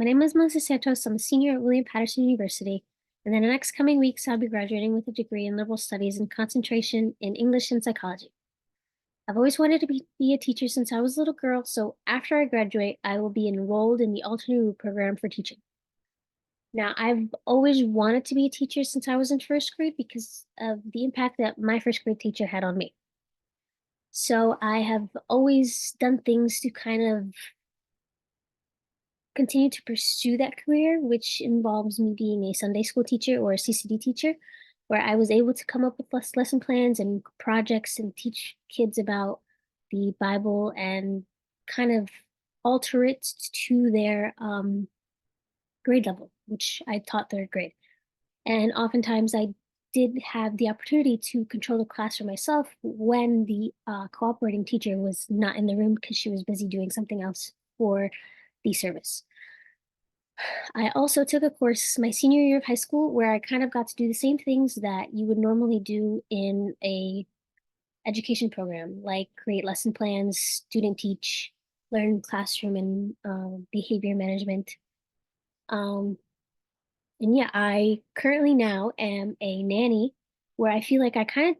My name is Melissa Santos. I'm a senior at William Patterson University, and in the next coming weeks, I'll be graduating with a degree in liberal studies and concentration in English and psychology. I've always wanted to be a teacher since I was a little girl, so after I graduate, I will be enrolled in the alternate route program for teaching. Now, I've always wanted to be a teacher since I was in first grade because of the impact that my first grade teacher had on me. So I have always done things to kind of continue to pursue that career, which involves me being a Sunday school teacher or a CCD teacher, where I was able to come up with lesson plans and projects and teach kids about the Bible and kind of alter it to their grade level, which I taught third grade. And oftentimes I did have the opportunity to control the classroom myself when the cooperating teacher was not in the room because she was busy doing something else for the service. I also took a course my senior year of high school where I kind of got to do the same things that you would normally do in a education program, like create lesson plans, student teach, learn classroom and behavior management. Um, and yeah, I currently now am a nanny where I feel like I kind of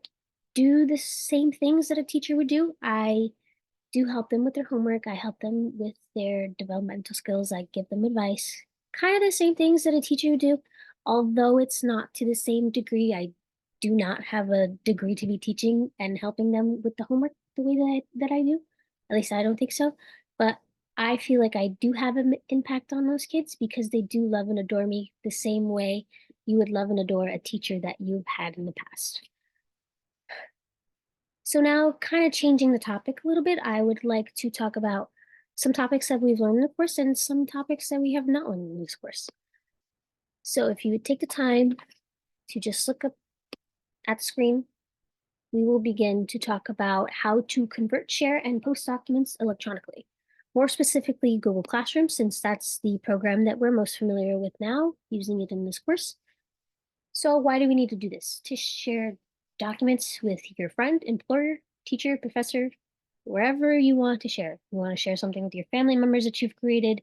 do the same things that a teacher would do. I do help them with their homework. I help them with their developmental skills. I give them advice. Kind of the same things that a teacher would do, although it's not to the same degree. I do not have a degree to be teaching and helping them with the homework the way that I do. At least I don't think so. But I feel like I do have an impact on those kids because they do love and adore me the same way you would love and adore a teacher that you've had in the past. So now, kind of changing the topic a little bit, I would like to talk about some topics that we've learned in the course and some topics that we have not learned in this course. So if you would take the time to just look up at the screen, we will begin to talk about how to convert, share, and post documents electronically. More specifically, Google Classroom, since that's the program that we're most familiar with now, using it in this course. So why do we need to do this? To share documents with your friend, employer, teacher, professor, wherever you want to share. You want to share something with your family members that you've created,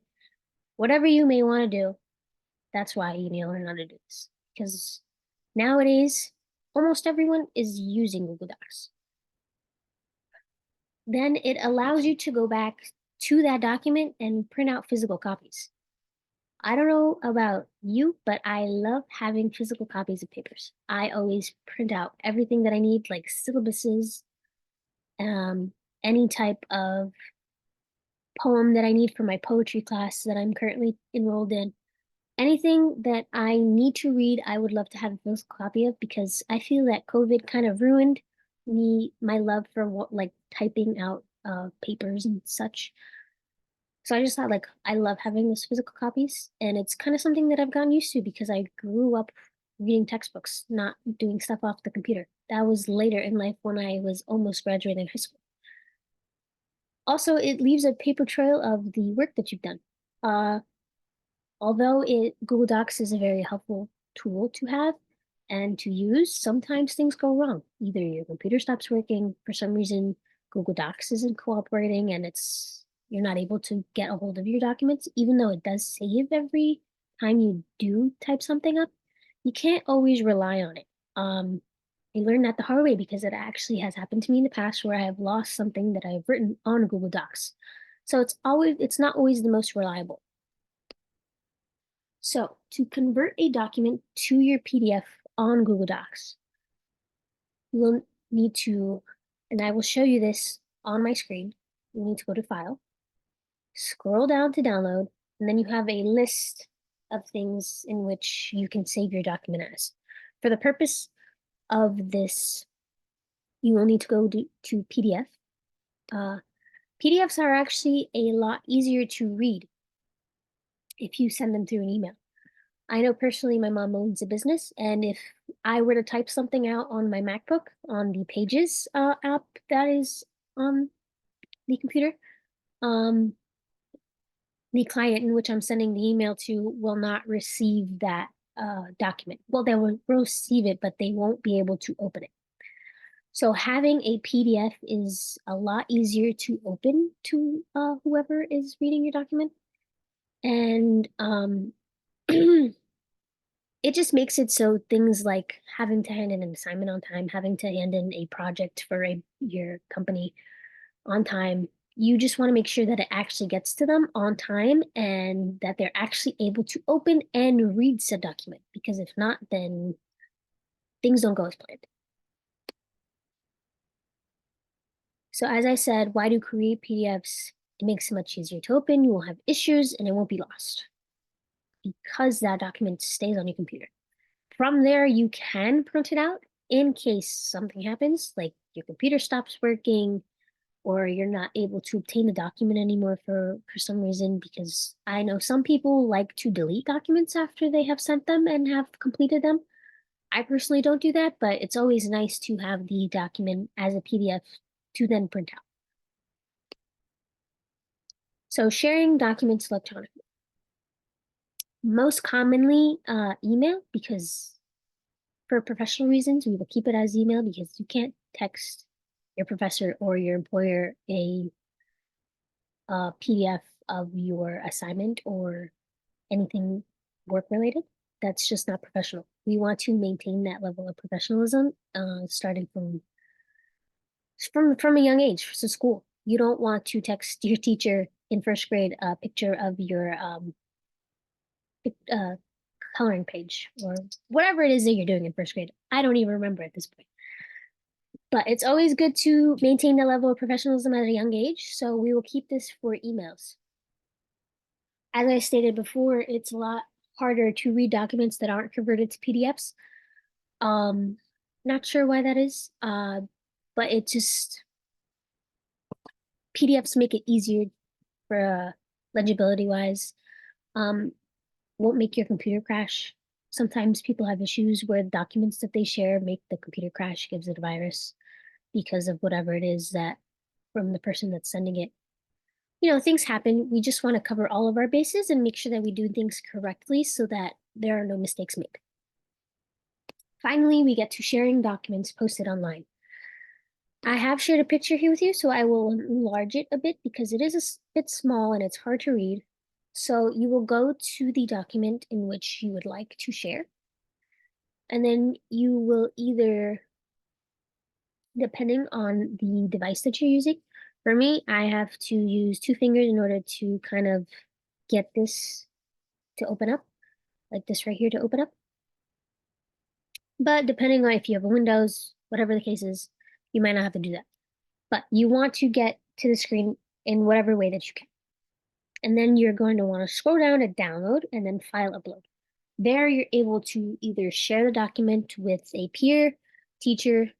whatever you may want to do. That's why you need to learn how to do this. Because nowadays, almost everyone is using Google Docs. Then it allows you to go back to that document and print out physical copies. I don't know about you, but I love having physical copies of papers. I always print out everything that I need, like syllabuses, um, any type of poem that I need for my poetry class that I'm currently enrolled in. Anything that I need to read, I would love to have a physical copy of because I feel that COVID kind of ruined my love for what, like typing out papers and such. So I just thought like I love having those physical copies and it's kind of something that I've gotten used to because I grew up reading textbooks, not doing stuff off the computer. That was later in life when I was almost graduating high school. Also, it leaves a paper trail of the work that you've done. Uh, although Google Docs is a very helpful tool to have and to use, sometimes things go wrong. Either your computer stops working for some reason, Google Docs isn't cooperating, and you're not able to get a hold of your documents, even though it does save every time you do type something up. You can't always rely on it. I learned that the hard way because it actually has happened to me in the past where I have lost something that I've written on Google Docs. So it's not always the most reliable. So to convert a document to your PDF on Google Docs, you will need to, and I will show you this on my screen. You need to go to File, scroll down to Download, and then you have a list of things in which you can save your document as. For the purpose of this, you will need to go to PDF. PDFs are actually a lot easier to read if you send them through an email. I know personally my mom owns a business, and if I were to type something out on my MacBook on the Pages app that is on the computer, um, the client in which I'm sending the email to will not receive that document. Well, they will receive it, but they won't be able to open it. So having a PDF is a lot easier to open to whoever is reading your document. And it just makes it so things like having to hand in an assignment on time, having to hand in a project for your company on time, you just want to make sure that it actually gets to them on time and that they're actually able to open and read said document. Because if not, then things don't go as planned. So as I said, why do create PDFs? It makes it much easier to open. You won't have issues and it won't be lost because that document stays on your computer. From there, you can print it out in case something happens, like your computer stops working or you're not able to obtain the document anymore for some reason, because I know some people like to delete documents after they have sent them and have completed them. I personally don't do that, but it's always nice to have the document as a PDF to then print out. So sharing documents electronically. Most commonly email, because for professional reasons, we will keep it as email because you can't text your professor or your employer a PDF of your assignment or anything work related. That's just not professional. We want to maintain that level of professionalism, starting from a young age, so school. You don't want to text your teacher in first grade a picture of your uh, coloring page or whatever it is that you're doing in first grade. I don't even remember at this point. But it's always good to maintain that level of professionalism at a young age, so we will keep this for emails. As I stated before, it's a lot harder to read documents that aren't converted to PDFs. Um, Not sure why that is, but it just PDFs make it easier for legibility wise. Um, won't make your computer crash. Sometimes people have issues where the documents that they share make the computer crash, gives it a virus because of whatever it is that from the person that's sending it. You know, things happen. We just want to cover all of our bases and make sure that we do things correctly so that there are no mistakes made. Finally, we get to sharing documents posted online. I have shared a picture here with you, so I will enlarge it a bit because it is a bit small and it's hard to read. So you will go to the document in which you would like to share, and then you will either, depending on the device that you're using, for me, I have to use two fingers in order to kind of get this to open up, like this right here to open up. But depending on if you have a Windows, whatever the case is, you might not have to do that. But you want to get to the screen in whatever way that you can. And then you're going to want to scroll down to download and then file upload. There you're able to either share the document with a peer, teacher,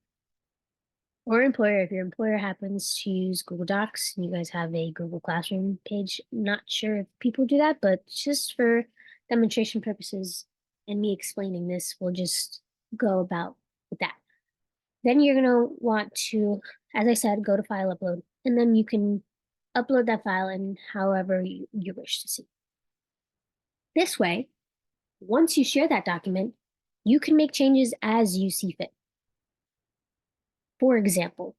or employer. If your employer happens to use Google Docs and you guys have a Google Classroom page, not sure if people do that, but just for demonstration purposes and me explaining this, we'll just go about with that. Then you're gonna want to, as I said, go to file upload, and then you can upload that file in however you wish to see. This way, once you share that document, you can make changes as you see fit. For example,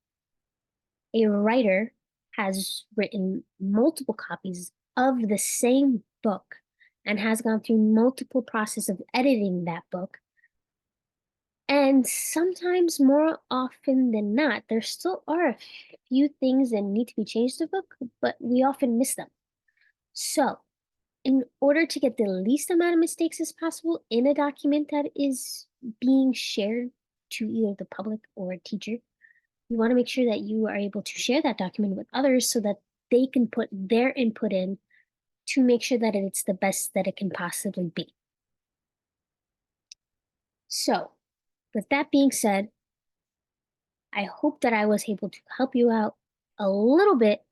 a writer has written multiple copies of the same book and has gone through multiple process of editing that book. And sometimes, more often than not, there still are a few things that need to be changed to the book, but we often miss them. So, in order to get the least amount of mistakes as possible in a document that is being shared to either the public or a teacher, you want to make sure that you are able to share that document with others so that they can put their input in to make sure that it's the best that it can possibly be. So, with that being said, I hope that I was able to help you out a little bit.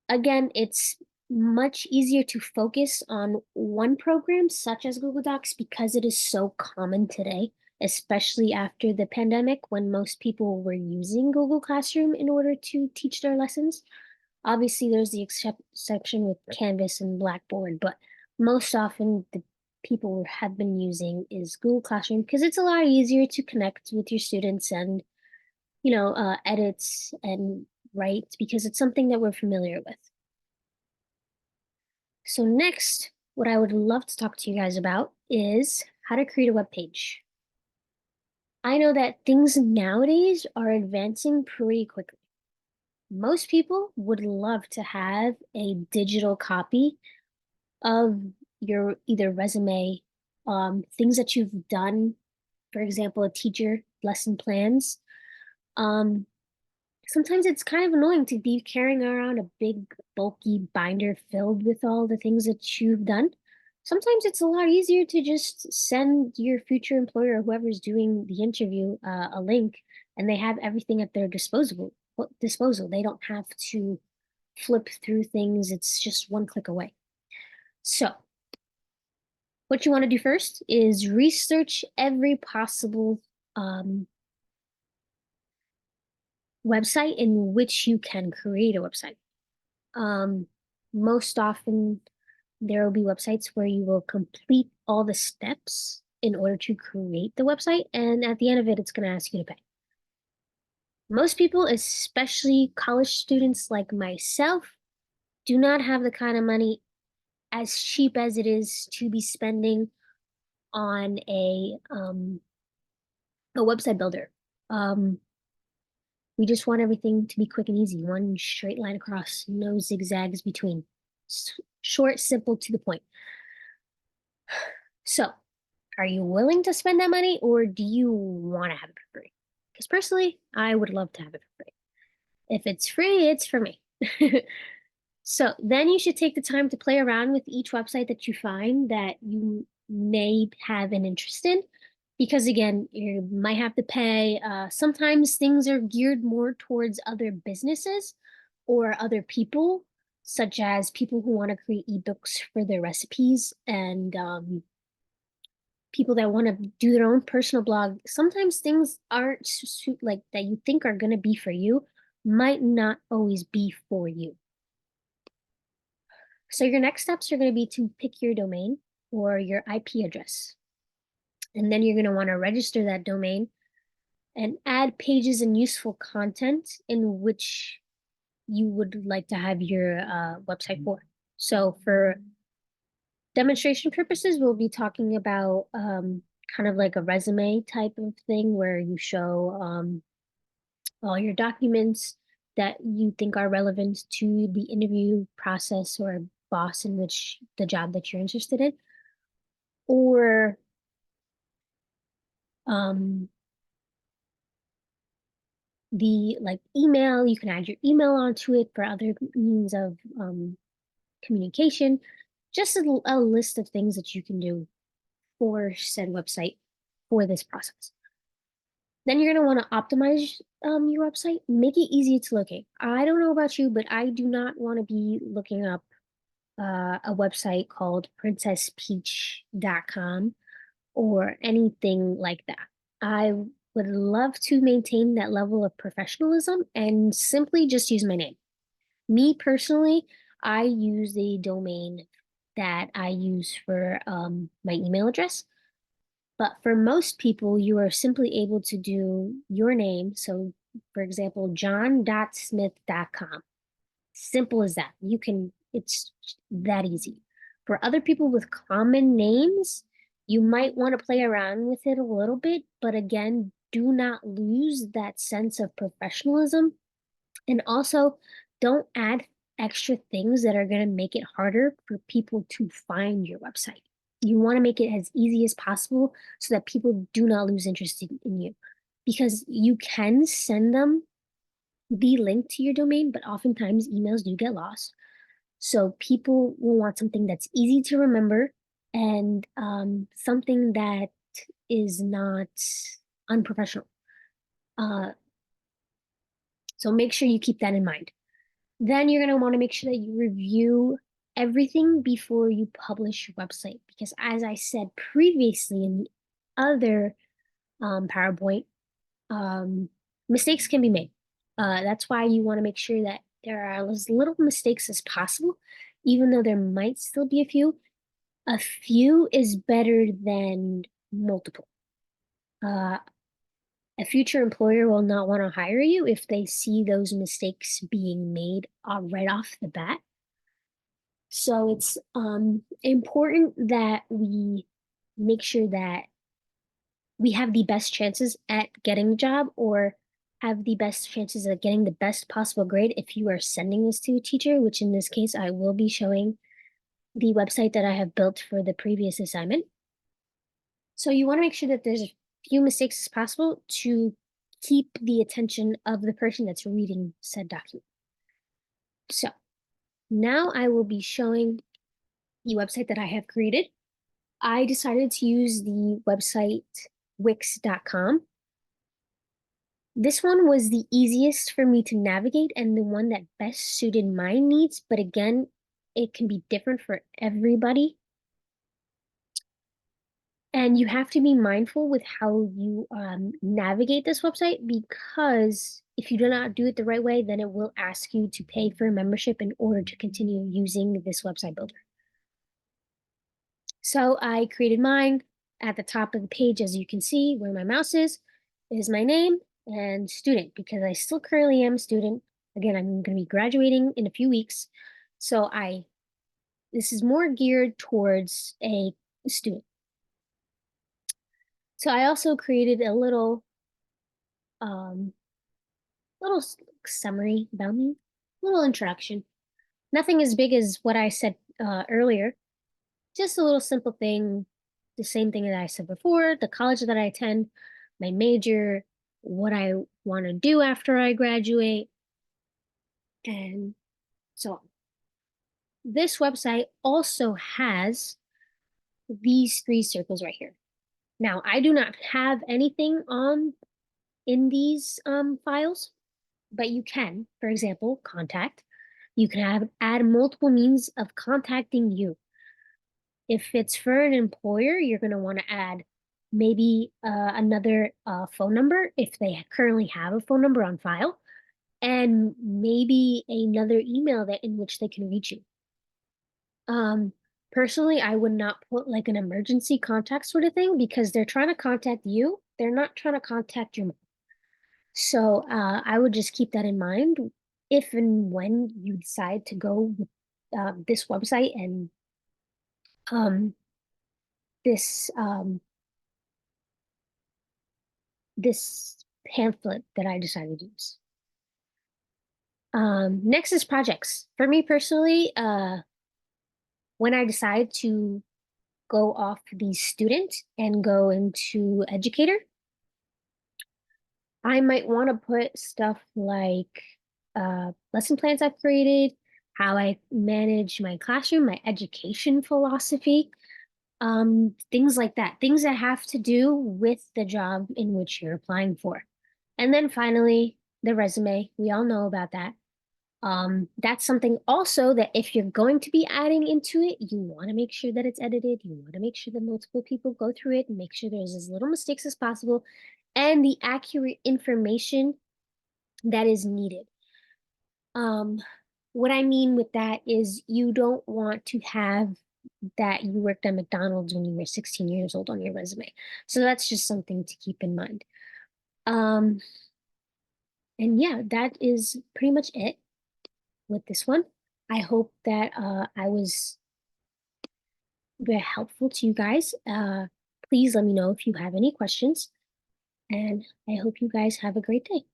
Again, it's much easier to focus on one program such as Google Docs because it is so common today, especially after the pandemic when most people were using Google Classroom in order to teach their lessons. Obviously, there's the exception with Canvas and Blackboard, but most often the people have been using is Google Classroom because it's a lot easier to connect with your students and edits and write because it's something that we're familiar with. So next, what I would love to talk to you guys about is how to create a web page. I know that things nowadays are advancing pretty quickly. Most people would love to have a digital copy of your either resume, things that you've done, for example, a teacher lesson plans. Um, Sometimes it's kind of annoying to be carrying around a big, bulky binder filled with all the things that you've done. Sometimes it's a lot easier to just send your future employer or whoever's doing the interview a link, and they have everything at their disposal. They don't have to flip through things. It's just one click away. So, what you want to do first is research every possible um, website in which you can create a website. Um, Most often, there will be websites where you will complete all the steps in order to create the website, and at the end of it, it's going to ask you to pay. Most people, especially college students like myself, do not have the kind of money as cheap as it is to be spending on a website builder. Um, we just want everything to be quick and easy, one straight line across, no zigzags between. Short, simple, to the point. So, are you willing to spend that money or do you want to have it for free? Because personally, I would love to have it for free. If it's free, it's for me. So then you should take the time to play around with each website that you find that you may have an interest in. Because again, you might have to pay. Sometimes things are geared more towards other businesses or other people, such as people who want to create ebooks for their recipes and people that want to do their own personal blog. Sometimes things aren't like that you think are going to be for you, might not always be for you. So your next steps are going to be to pick your domain or your IP address. And then you're going to want to register that domain and add pages and useful content in which you would like to have your website for. So for demonstration purposes, we'll be talking about kind of like a resume type of thing where you show all your documents that you think are relevant to the interview process or boss in which the job that you're interested in. Or um, the like email, you can add your email onto it for other means of communication. Just a list of things that you can do for said website for this process. Then you're going to want to optimize your website, make it easy to locate. I don't know about you, but I do not want to be looking up a website called princesspeach.com or anything like that. I would love to maintain that level of professionalism and simply just use my name. Me personally, I use the domain that I use for my email address. But for most people, you are simply able to do your name. So, for example, john.smith.com. Simple as that. It's that easy. For other people with common names, you might want to play around with it a little bit, but again, do not lose that sense of professionalism. And also, don't add extra things that are going to make it harder for people to find your website. You want to make it as easy as possible so that people do not lose interest in you. Because you can send them the link to your domain, but oftentimes emails do get lost. So people will want something that's easy to remember and something that is not unprofessional. Uh, so make sure you keep that in mind. Then you're going to want to make sure that you review everything before you publish your website. Because as I said previously in the other PowerPoint, um, mistakes can be made. That's why you want to make sure that there are as little mistakes as possible, even though there might still be a few. A few is better than multiple. Uh, a future employer will not want to hire you if they see those mistakes being made right off the bat. So it's important that we make sure that we have the best chances at getting a job or have the best chances at getting the best possible grade if you are sending this to a teacher, which in this case, I will be showing the website that I have built for the previous assignment. So you want to make sure that there's as few mistakes as possible to keep the attention of the person that's reading said document. So now I will be showing the website that I have created. I decided to use the website wix.com. This one was the easiest for me to navigate and the one that best suited my needs, but again, it can be different for everybody. And you have to be mindful with how you navigate this website because if you do not do it the right way, then it will ask you to pay for a membership in order to continue using this website builder. So I created mine. At the top of the page, as you can see, where my mouse is my name and student because I still currently am a student. Again, I'm going to be graduating in a few weeks. So this is more geared towards a student. So I also created a um, little summary about me, little introduction. Nothing as big as what I said earlier. Just a little simple thing, the same thing that I said before, the college that I attend, my major, what I want to do after I graduate, and so on. This website also has these three circles right here. Now, I do not have anything on in these files, but you can, for example, contact. You can add multiple means of contacting you. If it's for an employer, you're going to want to add maybe another phone number if they currently have a phone number on file, and maybe another email that in which they can reach you. Personally, I would not put like an emergency contact sort of thing because they're trying to contact you. They're not trying to contact your mom. So I would just keep that in mind if and when you decide to go with this website and um, this this pamphlet that I decided to use. Next is projects. For me personally, when I decide to go off the student and go into educator, I might want to put stuff like lesson plans I've created, how I manage my classroom, my education philosophy, things like that, things that have to do with the job in which you're applying for. And then finally, the resume. We all know about that. That's something also that if you're going to be adding into it, you want to make sure that it's edited. You want to make sure that multiple people go through it and make sure there's as little mistakes as possible and the accurate information that is needed. Um, what I mean with that is you don't want to have that you worked at McDonald's when you were 16 years old on your resume. So that's just something to keep in mind. Um, and yeah, that is pretty much it with this one. I hope that I was very helpful to you guys. Please let me know if you have any questions, and I hope you guys have a great day.